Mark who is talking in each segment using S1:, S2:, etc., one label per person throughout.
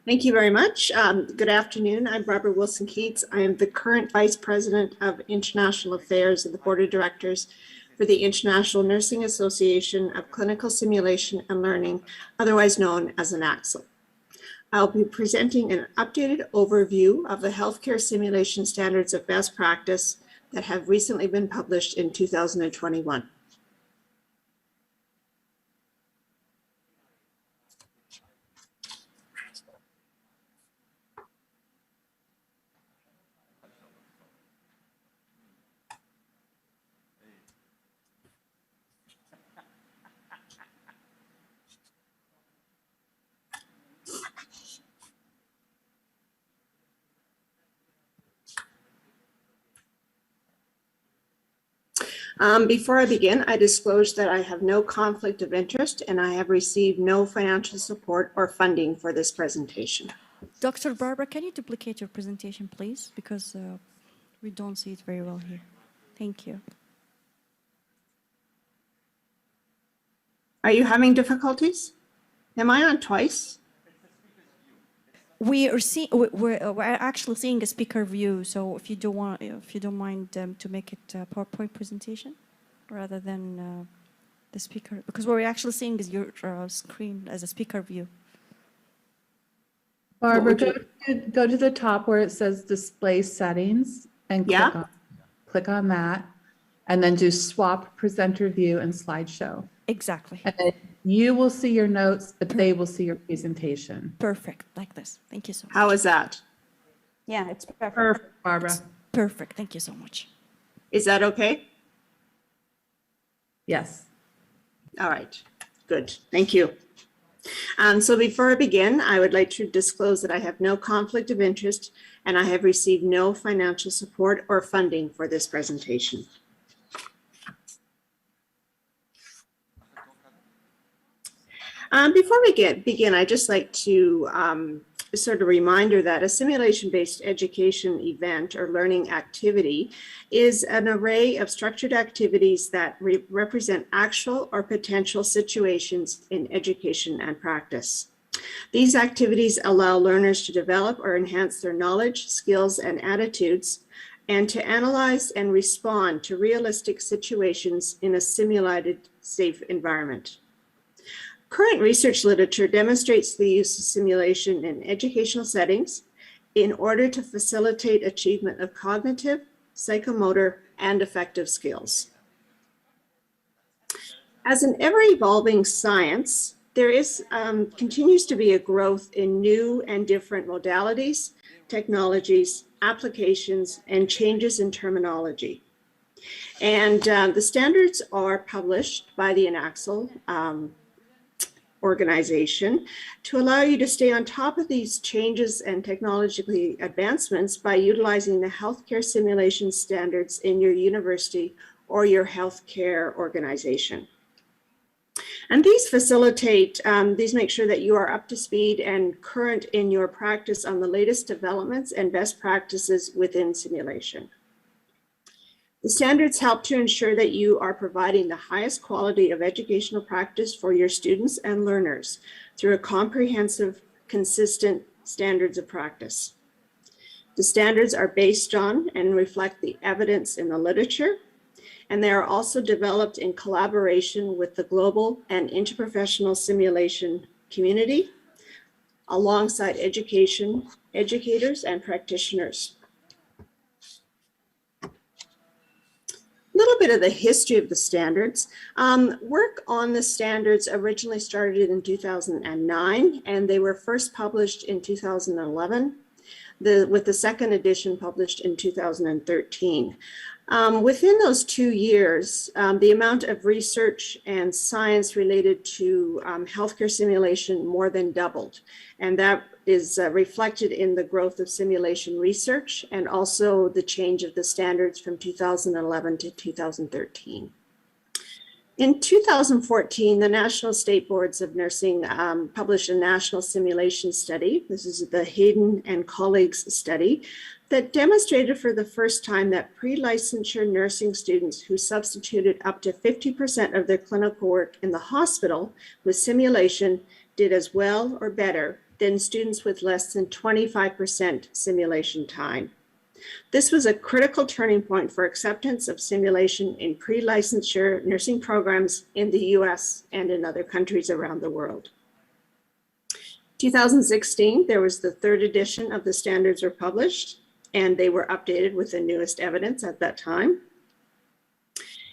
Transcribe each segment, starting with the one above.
S1: Thank you very much. Good afternoon. I'm Barbara Wilson-Keates. I am the current Vice President of International Affairs of the Board of Directors for the International Nursing Association of Clinical Simulation and Learning, otherwise known as INACSL. I'll be presenting an updated overview of the healthcare simulation standards of best practice that have recently been published in 2021. Before I begin, I disclose that I have no conflict of interest and I have received no financial support or funding for this presentation.
S2: Dr. Barbara, can you duplicate your presentation, please? Because we don't see it very well here. Thank you.
S1: Are you having difficulties? Am I on twice?
S2: We're actually seeing a speaker view, so if you don't mind to make it a PowerPoint presentation rather than the speaker, because what we're actually seeing is your screen as a speaker view.
S3: Barbara, go to the top where it says display settings and click on that, and then do swap presenter view and slideshow.
S2: Exactly.
S3: And then you will see your notes, but they will see your presentation.
S2: Perfect, like this. Thank you so much.
S1: How is that?
S4: Yeah, it's perfect.
S3: Perfect, Barbara.
S2: Perfect. Thank you so much.
S1: Is that okay?
S3: Yes.
S1: All right, good. Thank you. So before I begin, I would like to disclose that I have no conflict of interest and I have received no financial support or funding for this presentation. Before we begin, I'd just like to sort of reminder that a simulation-based education event or learning activity is an array of structured activities that represent actual or potential situations in education and practice. These activities allow learners to develop or enhance their knowledge, skills, and attitudes, and to analyze and respond to realistic situations in a simulated, safe environment. Current research literature demonstrates the use of simulation in educational settings in order to facilitate achievement of cognitive, psychomotor, and affective skills. As an ever-evolving science, there continues to be a growth in new and different modalities, technologies, applications, and changes in terminology. And the standards are published by the INACSL organization to allow you to stay on top of these changes and technological advancements by utilizing the healthcare simulation standards in your university or your healthcare organization. And these facilitate, these make sure that you are up to speed and current in your practice on the latest developments and best practices within simulation. The standards help to ensure that you are providing the highest quality of educational practice for your students and learners through a comprehensive, consistent standards of practice. The standards are based on and reflect the evidence in the literature, and they are also developed in collaboration with the global and interprofessional simulation community, alongside educators, and practitioners. A little bit of the history of the standards. Work on the standards originally started in 2009, and they were first published in 2011, with the second edition published in 2013. Within those 2 years, the amount of research and science related to healthcare simulation more than doubled, and that is reflected in the growth of simulation research and also the change of the standards from 2011 to 2013. In 2014, the National State Boards of Nursing published a national simulation study. This is the Hayden and colleagues study that demonstrated for the first time that pre-licensure nursing students who substituted up to 50% of their clinical work in the hospital with simulation did as well or better than students with less than 25% simulation time. This was a critical turning point for acceptance of simulation in pre-licensure nursing programs in the US and in other countries around the world. 2016, there was the third edition of the standards were published, and they were updated with the newest evidence at that time.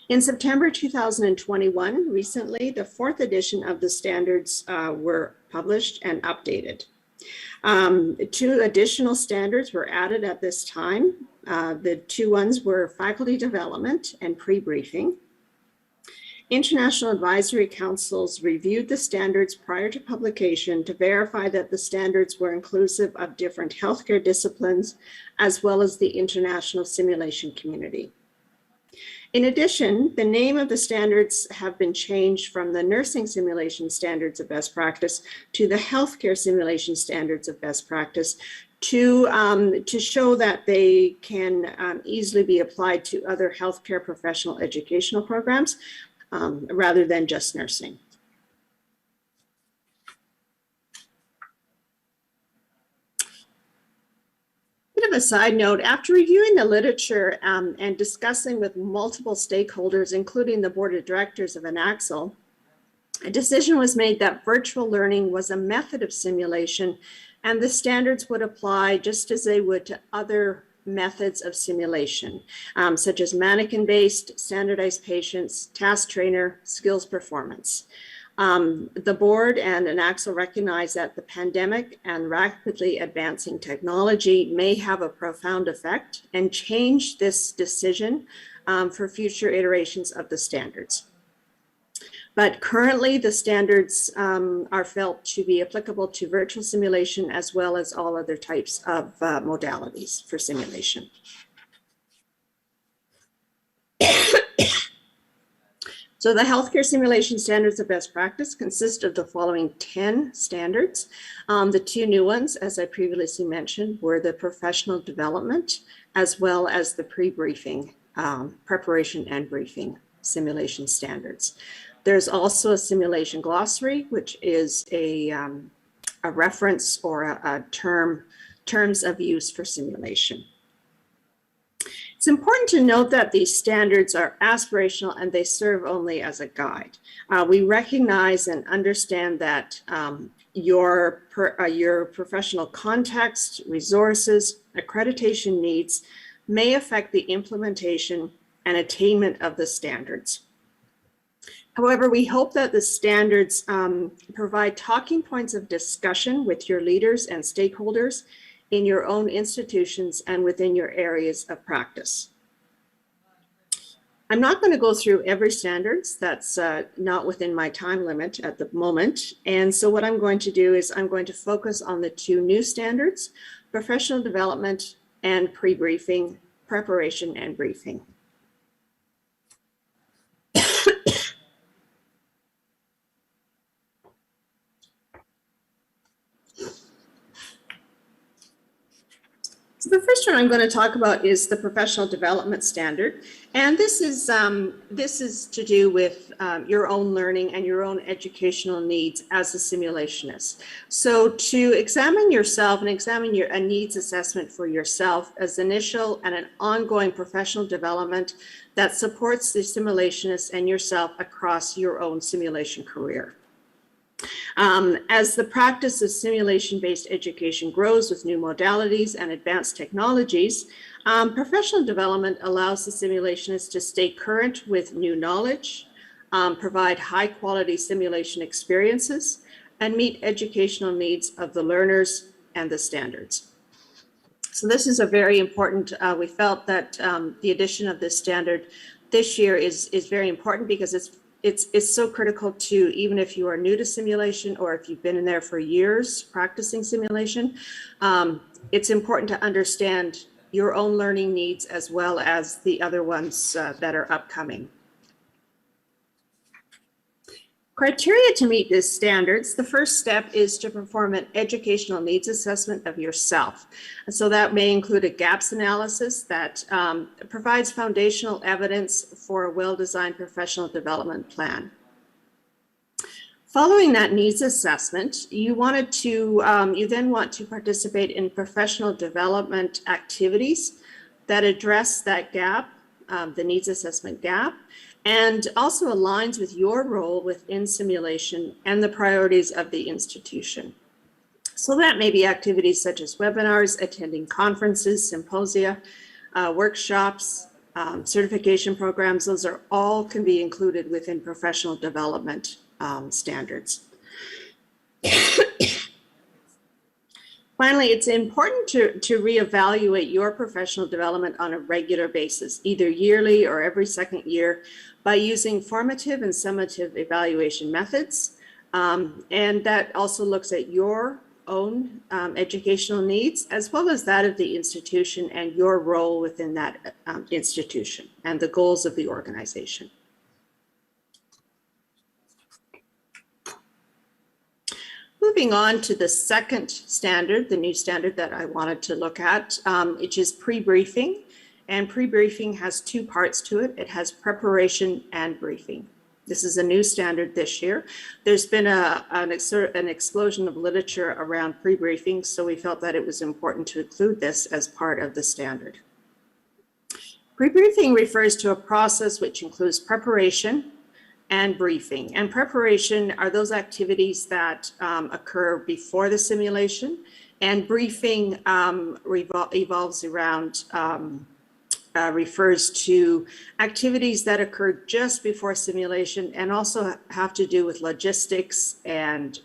S1: In September 2021, recently, the fourth edition of the standards were published and updated. 2 additional standards were added at this time. The 2 ones were faculty development and pre-briefing. International advisory councils reviewed the standards prior to publication to verify that the standards were inclusive of different healthcare disciplines, as well as the international simulation community. In addition, the name of the standards have been changed from the nursing simulation standards of best practice to the healthcare simulation standards of best practice to show that they can easily be applied to other healthcare professional educational programs rather than just nursing. Bit of a side note, after reviewing the literature and discussing with multiple stakeholders, including the board of directors of Anaxel, a decision was made that virtual learning was a method of simulation, and the standards would apply just as they would to other methods of simulation, such as mannequin-based, standardized patients, task trainer, skills performance. The board and Anaxel recognize that the pandemic and rapidly advancing technology may have a profound effect and change this decision for future iterations of the standards. But currently the standards are felt to be applicable to virtual simulation as well as all other types of modalities for simulation. So the healthcare simulation standards of best practice consist of the following 10 standards. The 2 new ones, as I previously mentioned, were the professional development as well as the pre-briefing, preparation and briefing simulation standards. There's also a simulation glossary, which is a reference or a terms of use for simulation. It's important to note that these standards are aspirational and they serve only as a guide. We recognize and understand that your professional context, resources, accreditation needs may affect the implementation and attainment of the standards. However, we hope that the standards provide talking points of discussion with your leaders and stakeholders in your own institutions and within your areas of practice. I'm not going to go through every standards, that's not within my time limit at the moment. And so what I'm going to do is I'm going to focus on the 2 new standards, professional development and pre-briefing, preparation and briefing. So the first one I'm going to talk about is the professional development standard, and this is to do with your own learning and your own educational needs as a simulationist. So to examine yourself and examine a needs assessment for yourself as initial and an ongoing professional development that supports the simulationist and yourself across your own simulation career. As the practice of simulation-based education grows with new modalities and advanced technologies, professional development allows the simulationist to stay current with new knowledge, provide high-quality simulation experiences, and meet educational needs of the learners and the standards. So this is a very important, we felt that the addition of this standard this year is very important because it's so critical to, even if you are new to simulation or if you've been in there for years practicing simulation, it's important to understand your own learning needs as well as the other ones that are upcoming. Criteria to meet these standards, the first step is to perform an educational needs assessment of yourself. And so that may include a gaps analysis that provides foundational evidence for a well-designed professional development plan. Following that needs assessment, you then want to participate in professional development activities that address that gap, the needs assessment gap, and also aligns with your role within simulation and the priorities of the institution. So that may be activities such as webinars, attending conferences, symposia, workshops, certification programs. Those are all can be included within professional development standards. Finally, it's important to reevaluate your professional development on a regular basis, either yearly or every second year, by using formative and summative evaluation methods. And that also looks at your own educational needs, as well as that of the institution and your role within that institution and the goals of the organization. Moving on to the second standard, the new standard that I wanted to look at, which is pre-briefing. And pre-briefing has two parts to it. It has preparation and briefing. This is a new standard this year. There's been an explosion of literature around pre-briefing, so we felt that it was important to include this as part of the standard. Pre-briefing refers to a process which includes preparation and briefing. And preparation are those activities that occur before the simulation, and briefing evolves around refers to activities that occur just before simulation and also have to do with logistics and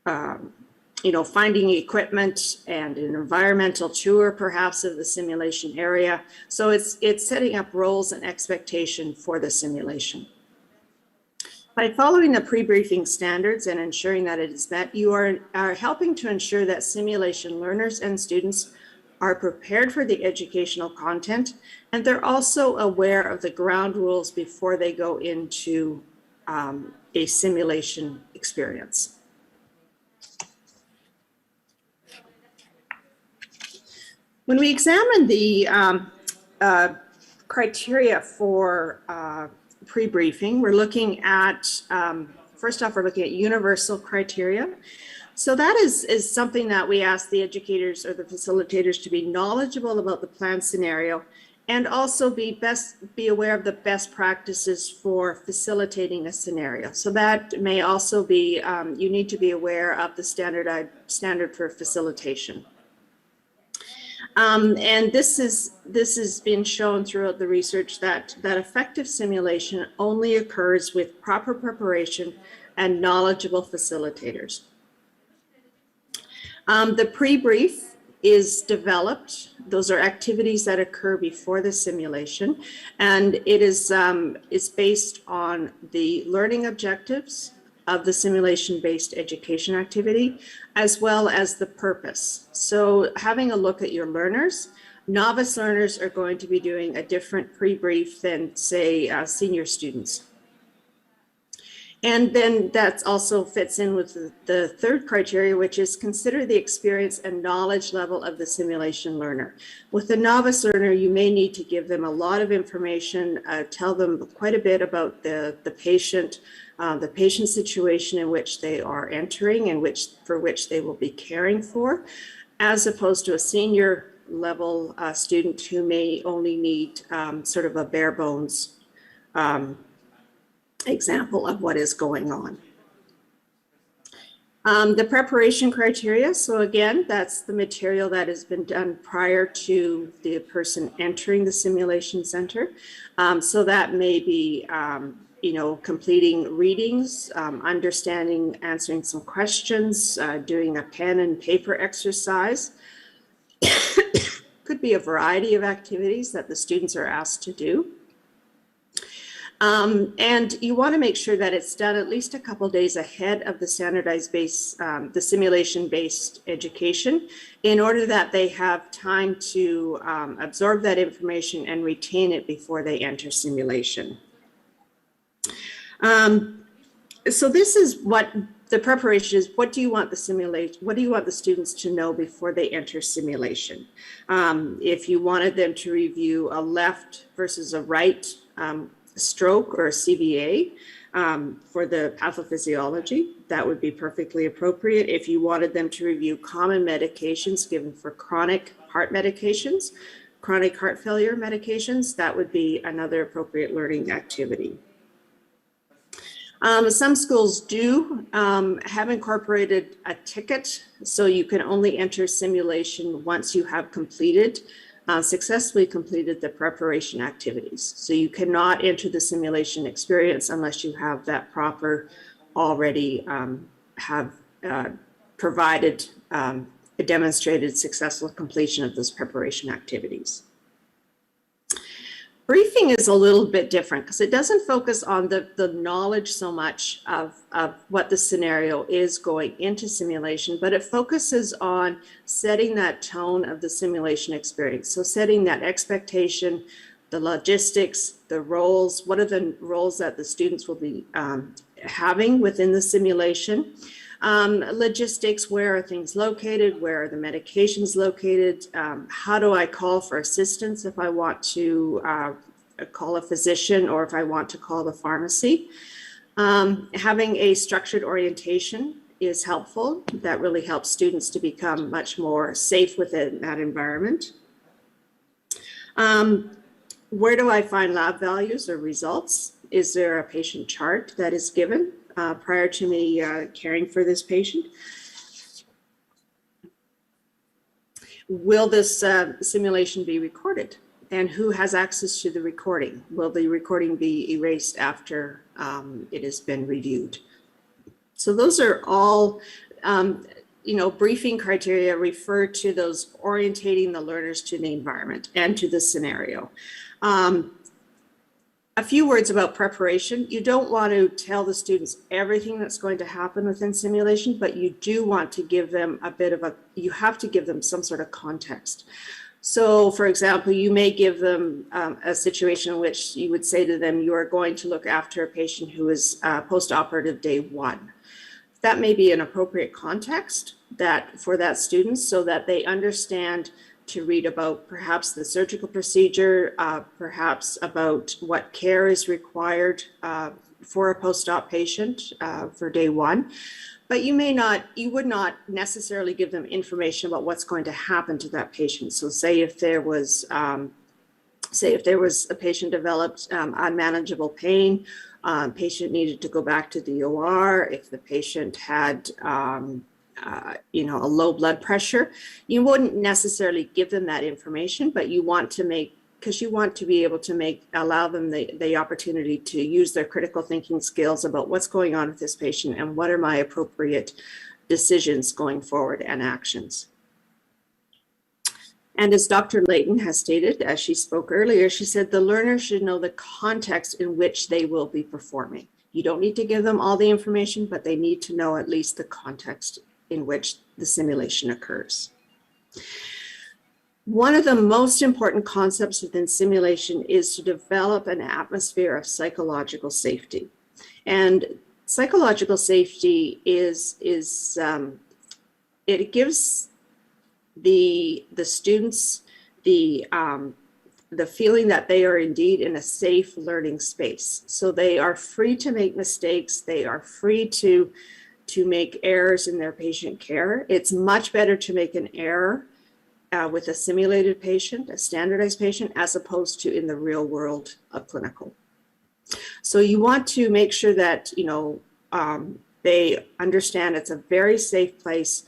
S1: finding equipment and an environmental tour perhaps of the simulation area. So it's setting up roles and expectation for the simulation. By following the pre-briefing standards and ensuring that it is met, you are helping to ensure that simulation learners and students are prepared for the educational content, and they're also aware of the ground rules before they go into a simulation experience. When we examine the criteria for pre-briefing, we're looking at, first off, we're looking at universal criteria. So that is something that we ask the educators or the facilitators to be knowledgeable about the planned scenario and also be aware of the best practices for facilitating a scenario. So that may also be, you need to be aware of the standard for facilitation. And this has been shown throughout the research that effective simulation only occurs with proper preparation and knowledgeable facilitators. The pre-brief is developed. Those are activities that occur before the simulation, and it is based on the learning objectives of the simulation-based education activity, as well as the purpose. So having a look at your learners, novice learners are going to be doing a different pre-brief than, say, senior students. And then that also fits in with the third criteria, which is consider the experience and knowledge level of the simulation learner. With the novice learner, you may need to give them a lot of information, tell them quite a bit about the patient situation in which they are entering and for which they will be caring for, as opposed to a senior level student who may only need sort of a bare bones example of what is going on. The preparation criteria, so again, that's the material that has been done prior to the person entering the simulation center. So that may be, completing readings, understanding, answering some questions, doing a pen and paper exercise. Could be a variety of activities that the students are asked to do. And you want to make sure that it's done at least a couple days ahead of the standardized base, the simulation-based education, in order that they have time to absorb that information and retain it before they enter simulation. So this is what the preparation is. What do you want the students to know before they enter simulation? If you wanted them to review a left versus a right stroke or a CVA, For the pathophysiology, that would be perfectly appropriate. If you wanted them to review common medications given for chronic heart medications, chronic heart failure medications, that would be another appropriate learning activity. Some schools do have incorporated a ticket, so you can only enter simulation once you have successfully completed the preparation activities. So you cannot enter the simulation experience unless you have that proper already provided a demonstrated successful completion of those preparation activities. Briefing is a little bit different because it doesn't focus on the knowledge so much of what the scenario is going into simulation, but it focuses on setting that tone of the simulation experience. So setting that expectation, the logistics, the roles, what are the roles that the students will be having within the simulation. Logistics, where are things located? Where are the medications located? How do I call for assistance if I want to call a physician or if I want to call the pharmacy? Having a structured orientation is helpful. That really helps students to become much more safe within that environment. Where do I find lab values or results? Is there a patient chart that is given prior to me caring for this patient? Will this simulation be recorded? And who has access to the recording? Will the recording be erased after it has been reviewed? So those are all, briefing criteria refer to those orientating the learners to the environment and to the scenario. A few words about preparation. You don't want to tell the students everything that's going to happen within simulation, but you do want to give them you have to give them some sort of context. So for example, you may give them a situation in which you would say to them, you are going to look after a patient who is post-operative day 1. That may be an appropriate context for that student so that they understand to read about perhaps the surgical procedure, perhaps about what care is required for a post-op patient for day 1. But you would not necessarily give them information about what's going to happen to that patient. So say if there was a patient developed unmanageable pain, patient needed to go back to the OR, if the patient had a low blood pressure, you wouldn't necessarily give them that information, but you want to be able to allow them the opportunity to use their critical thinking skills about what's going on with this patient and what are my appropriate decisions going forward and actions. And as Dr. Layton has stated, as she spoke earlier, she said the learner should know the context in which they will be performing. You don't need to give them all the information, but they need to know at least the context in which the simulation occurs. One of the most important concepts within simulation is to develop an atmosphere of psychological safety. And psychological safety it gives the students the feeling that they are indeed in a safe learning space. So they are free to make mistakes. They are free to make errors in their patient care. It's much better to make an error with a simulated patient, a standardized patient, as opposed to in the real world, a clinical. So you want to make sure that they understand it's a very safe place.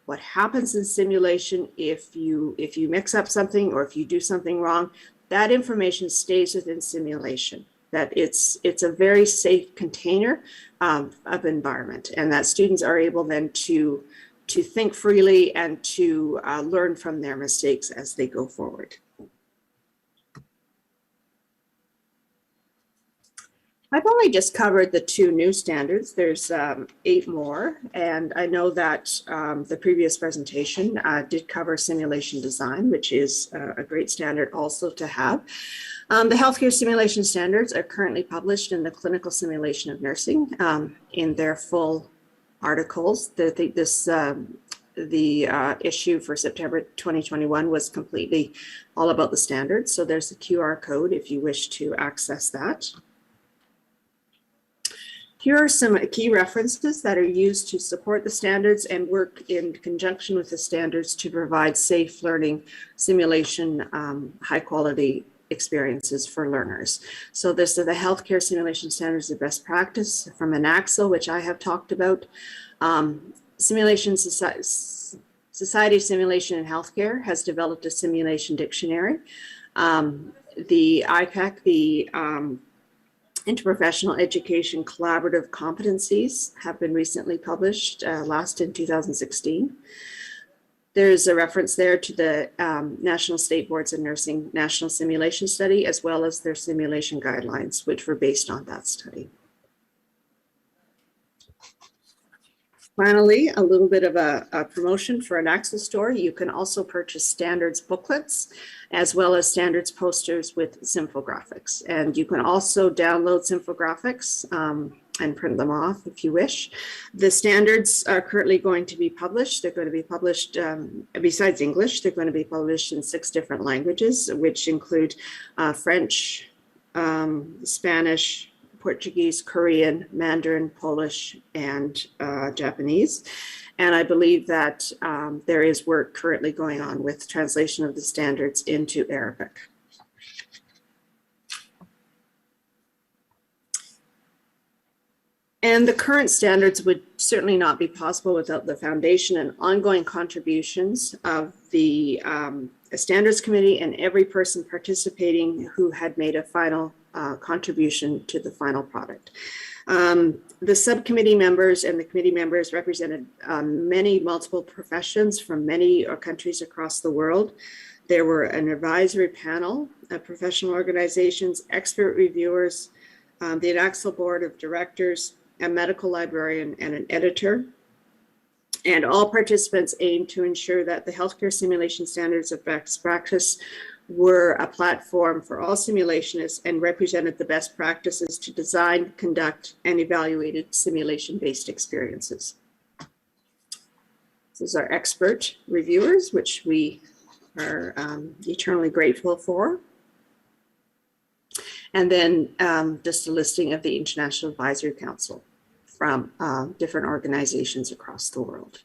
S1: What happens in simulation if you mix up something or if you do something wrong, that information stays within simulation. That it's a very safe container of environment, and that students are able then to think freely and to learn from their mistakes as they go forward. I've only just covered the 2 new standards. There's 8 more, and I know that the previous presentation did cover simulation design, which is a great standard also to have. The healthcare simulation standards are currently published in the Clinical Simulation of Nursing in their full articles. The issue for September 2021 was completely all about the standards. So there's a QR code if you wish to access that. Here are some key references that are used to support the standards and work in conjunction with the standards to provide safe learning simulation, high quality experiences for learners. So this is the healthcare simulation standards of best practice from ANAXL, which I have talked about. Simulation Society of Simulation in Healthcare has developed a simulation dictionary. The IPEC, the Interprofessional Education Collaborative Competencies, have been recently published, last in 2016. There's a reference there to the National State Boards of Nursing National Simulation Study, as well as their simulation guidelines, which were based on that study. Finally, a little bit of a promotion for an Access store. You can also purchase standards booklets as well as standards posters with Symfographics. And you can also download Symfographics and print them off if you wish. The standards are currently going to be published. They're going to be published, besides English, they're going to be published in 6 different languages, which include French, Spanish, Portuguese, Korean, Mandarin, Polish, and Japanese. And I believe that there is work currently going on with translation of the standards into Arabic. And the current standards would certainly not be possible without the foundation and ongoing contributions of the standards committee and every person participating who had made a final contribution to the final product. The subcommittee members and the committee members represented many multiple professions from many countries across the world. There were an advisory panel of professional organizations, expert reviewers, the ANAXL board of directors, a medical librarian, and an editor. And all participants aimed to ensure that the healthcare simulation standards of best practice were a platform for all simulationists and represented the best practices to design, conduct, and evaluate simulation-based experiences. This is our expert reviewers, which we are eternally grateful for. And then just a listing of the International Advisory Council from different organizations across the world.